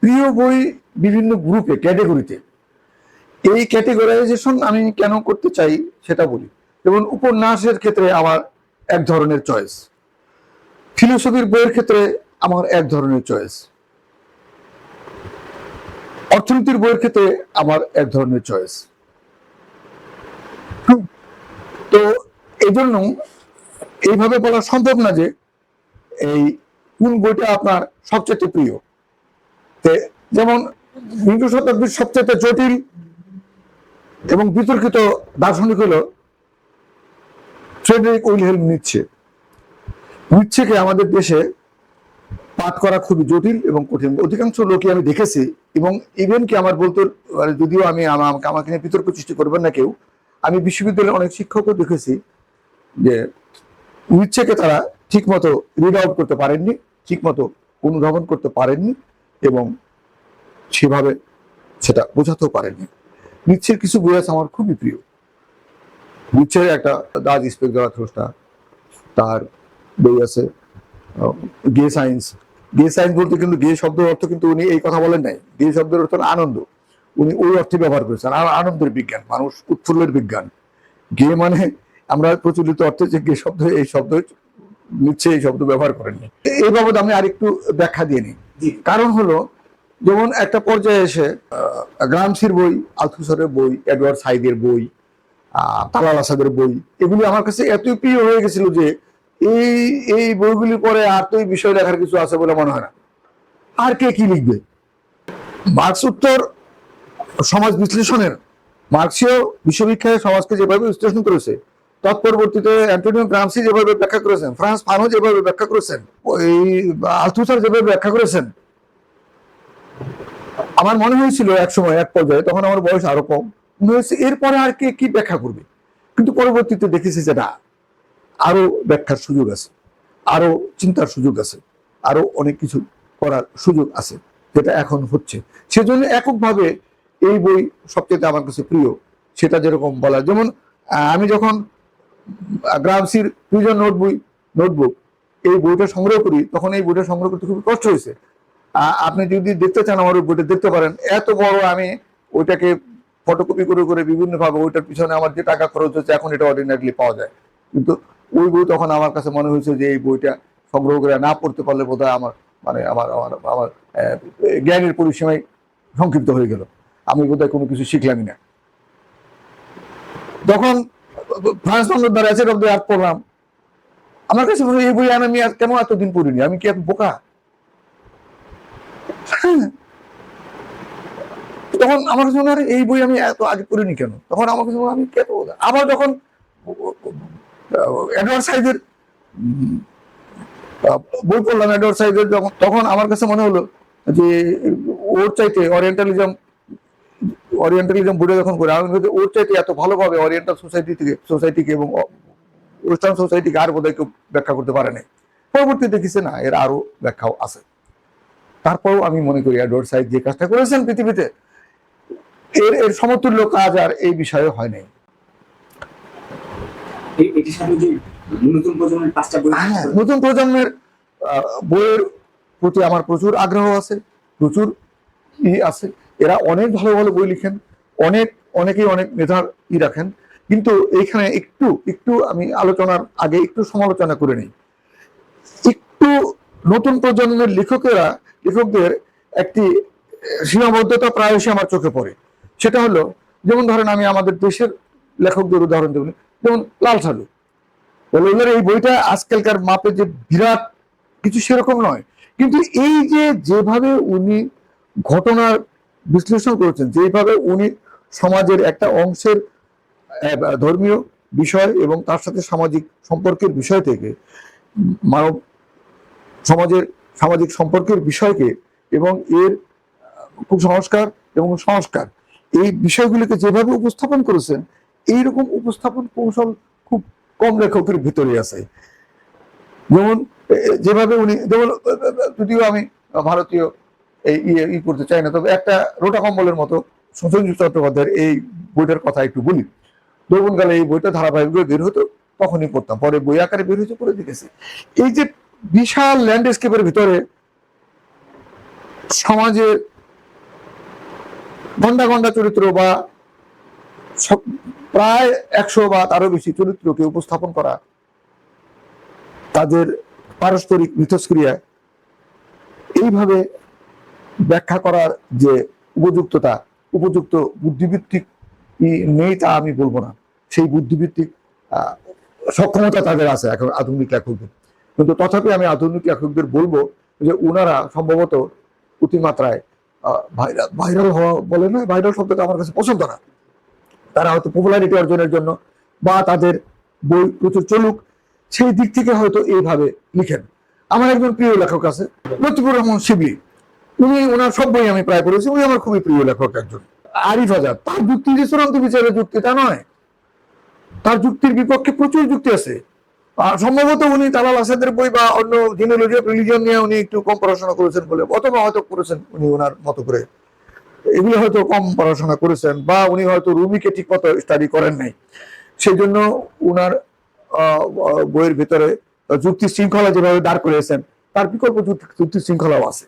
প্রিয় বই বিভিন্ন গ্রুপে, ক্যাটেগরিতে। এই ক্যাটেগরাইজেশন আমি কেন করতে চাই সেটা বলি। যেমন উপন্যাসের ক্ষেত্রে আমার এক ধরনের চয়েস, ফিলোসফির বইয়ের ক্ষেত্রে আমার এক ধরনের চয়েস, অর্থনীতির বইয়ের ক্ষেত্রে আমার এক ধরনের চয়েস। তো এই জন্য এইভাবে বলা সম্ভব না যে এই কোন বইটা আপনার সবচেয়ে প্রিয়। যেমন বিংশ শতাব্দীর সবচেয়ে জটিল এবং বিতর্কিত দার্শনিক হলো ফ্রেডরিক উইলহেলম নিৎসে। নিৎসেকে আমাদের দেশে পাঠ করা খুবই জটিল এবং কঠিন। অধিকাংশ লোকই আমি দেখেছি, এবং ইভেন কি আমার বলতে, যদিও আমি আমাকে নিয়ে বিতর্ক সৃষ্টি করবেন না কেউ, আমি বিশ্ববিদ্যালয়ের অনেক শিক্ষকও দেখেছি যে নিৎসেকে তারা ঠিক মতো রিড আউট করতে পারেননি, ঠিক মতো অনুধাবন করতে পারেননি, এবং সেভাবে সেটা বোঝাতেও পারেননি। নিৎসের কিছু বই আছে আমার খুবই প্রিয়। নিৎসের একটা দাজ স্পেক জারাথুস্ট্রা, তার বই আছে গে সায়েন্স। গে সায়েন্স বলতে কিন্তু গে শব্দের অর্থ কিন্তু উনি এই কথা বলেন নাই। গে শব্দের অর্থ আনন্দ, উনি ওই অর্থে ব্যবহার করেছেন। আর আনন্দের বিজ্ঞান, মানুষ উৎফুল্লের বিজ্ঞান। গে মানে আমরা প্রচলিত অর্থে যে গে শব্দ, এই শব্দ নিচ্ছে, এই শব্দ ব্যবহার করেননি। এই বাবদ আমি আরেকটু ব্যাখ্যা দিয়ে নিই। কারণ হলো, যেমন একটা পর্যায়ে এসে গ্রামসির বই, আলথুসারের বই, এডওয়ার্ড সাইদের বই, তালাল আসাদের বই, এগুলি আমার কাছে এতই প্রিয় হয়ে গেছিল যে এই বইগুলি পরে আর তো এই বিষয় লেখার কিছু আছে বলে মনে হয় না। আর কে কি লিখবে? মার্কস উত্তর সমাজ বিশ্লেষণের, মার্কসীয় বিশ্ববিখ্যাত সমাজকে যেভাবে বিশ্লেষণ করেছে, তৎপরবর্তীতে অ্যান্টোনিও গ্রামসি যেভাবে ব্যাখ্যা করেছেন, ফ্রান্স ফানো যেভাবে ব্যাখ্যা করেছেন, ওই আলথুসার যেভাবে ব্যাখ্যা করেছেন, আমার মনে হয়েছিল এক সময়, এক পর্যায়ে, তখন আমার বয়স আরো কম, মনে হয়েছে এরপরে আর কে কি ব্যাখ্যা করবে। কিন্তু পরবর্তীতে দেখেছি যে না, আরো ব্যাখ্যার সুযোগ আছে, আরো চিন্তার সুযোগ আছে, আরো অনেক কিছু করার সুযোগ আছে, যেটা এখন হচ্ছে। সেজন্য এককভাবে এই বই সবচেয়ে আমার কাছে প্রিয়। সেটা যেরকম বলা, যেমন আমি যখন গ্রামসির প্রিজন নোটবুক এই বইটা সংগ্রহ করি, তখন এই বইটা সংগ্রহ করতে খুবই কষ্ট হয়েছে। আপনি যদি দেখতে চান আমার ওই বইটা দেখতে পারেন। এত বড়, আমি ওইটাকে ফটোকপি করে করে বিভিন্ন ভাবে, ওইটার পিছনে আমার যে টাকা খরচ হচ্ছে, এখন এটা অর্ডিনারিলি পাওয়া যায়। কিন্তু ওই বই তখন আমার কাছে মনে হয়েছে যে এই বইটা সংগ্রহ করে না পড়তে পারলে বোধহয় আমার আমার জ্ঞানের পরিসীমায় সংক্ষিপ্ত হয়ে গেল, আমি বোধহয় কোনো কিছু শিখলামই না। তখন ফ্রান্স ফানোর the wretched of the earth পড়লাম, আমার কাছে মনে হয় এই বই আমি কেন এতদিন পড়িনি, আমি কি এত বোকা? তখন আমার কাছে মনে হয় এই বই আমি এত আগে পড়িনি কেন, তখন আমার কাছে মনে হয় আমি কেন। আবার যখন এডওয়ার্ড সাইদের বই পড়লাম, এডওয়ার্ড সাইদের, তখন আমার কাছে মনে হলো যে ওর চাইতে ওরিয়েন্টালিজম বইটা যখন করে, আমি ওর চাইতে এত ভালোভাবে ওরিয়েন্টাল সোসাইটিকে এবং ওয়েস্টার্ন সোসাইটিকে আর বোধহয় কেউ ব্যাখ্যা করতে পারে নাই। পরবর্তীতে দেখেছে না, এর আরো ব্যাখ্যাও আছে। তারপরেও আমি মনে করি এডওয়ার্ড সাইদ যে কাজটা করেছেন পৃথিবীতে, এর সমতুল্য কাজ আর এই বিষয়ে হয় নাই। নতুন প্রজন্মের বইয়ের প্রতি আমার প্রচুর আগ্রহ আছে, প্রচুর আছে। এরা অনেক ভালো ভালো বই লিখেন, অনেকেই অনেক মেধার রাখেন। কিন্তু এইখানে একটু আমি আলোচনার আগে একটু সমালোচনা করে নিই। একটু নতুন প্রজন্মের লেখকদের একটি সীমাবদ্ধতা প্রায়শই আমার চোখে পড়ে। সেটা হলো, যেমন ধরেন আমি আমাদের দেশের লেখকদের উদাহরণ দেব, যেমন লাল সালু। এই বইটা আজকালকার মাপে যে বিরাট কিছু সেরকম নয়, কিন্তু এই যেভাবে উনি ঘটনার বিশ্লেষণ করেছেন, যেভাবে উনি সমাজের একটা অংশের ধর্মীয় বিষয় এবং তার সাথে সামাজিক সম্পর্কের বিষয় থেকে মানব সমাজের সামাজিক সম্পর্কের বিষয়কে এবং এর কুসংস্কার এবং সংস্কার, এই বিষয়গুলিকে যেভাবে উপস্থাপন করেছেন, এইরকম উপস্থাপন কৌশল খুব কম লেখকের ভিতরে আছে। যেভাবে উনি, যেমন যদিও আমি ভারতীয় এই করতে চাই না, তবে একটা রোটা কম্বলের মতো সঞ্জীব চট্টোপাধ্যায়ের এই বইটার কথা একটু বলি। যৌবনকালে এই বইটা ধারাবাহিকভাবে বের হতো, তখনই পড়তাম, পরে বই আকারে বের হয়েছে, পরে দেখেছি। এই যে বিশাল ল্যান্ডস্কেপের ভিতরে সমাজের ঘন্টা ঘন্টা চরিত্র বা প্রায় 100 বা তারও বেশি চরিত্রকে উপস্থাপন করা, তাদের পারস্পরিক মিথস্ক্রিয়ায় এইভাবে ব্যাখ্যা করার যে উপযুক্ততা, উপযুক্ত বুদ্ধিভিত্তিক নেই তা আমি বলবো না, সেই বুদ্ধিভিত্তিক সক্ষমতা তাদের আছে এখন আধুনিক লেখকদের। কিন্তু তথাপি আমি আধুনিক লেখকদের বলবো যে ওনারা সম্ভবত অতিমাত্রায় ভাইরাল হওয়া বলে না, ভাইরাল শব্দটা আমার কাছে পছন্দ না। তারা হয়তো পপুলারিটি অর্জনের জন্য বা তাদের বই প্রচুর চলুক সেই দিক থেকে হয়তো এইভাবে লিখেন। আমার একজন প্রিয় লেখক আছে লতিফুর রহমান শিবলি, উনি ওনার সব বই আমি প্রায় পড়েছি, উনি আমার খুবই প্রিয় লেখক একজন। আরিফ আজাদ, তার যুক্তি যে চূড়ান্ত বিচারের যুক্তি তা নয়, তার যুক্তির বিপক্ষে প্রচুর যুক্তি আছে। সম্ভবত উনি তালাল আসাদের বই বা অন্য জিনোলজি অফ রিলিজিয়ন নিয়ে উনি একটু কম পড়াশোনা করেছেন বলে, অথবা হয়তো করেছেন উনি ওনার মতো করে, এগুলো হয়তো কম পড়াশোনা করেছেন, বা উনি হয়তো রুমিকে ঠিক মতো স্টাডি করেন নাই, সেই জন্য উনার বইয়ের ভিতরে যুক্তি শৃঙ্খলা যেভাবে দাঁড় করিয়েছেন তার বিকল্প যুক্তি শৃঙ্খলাও আছে।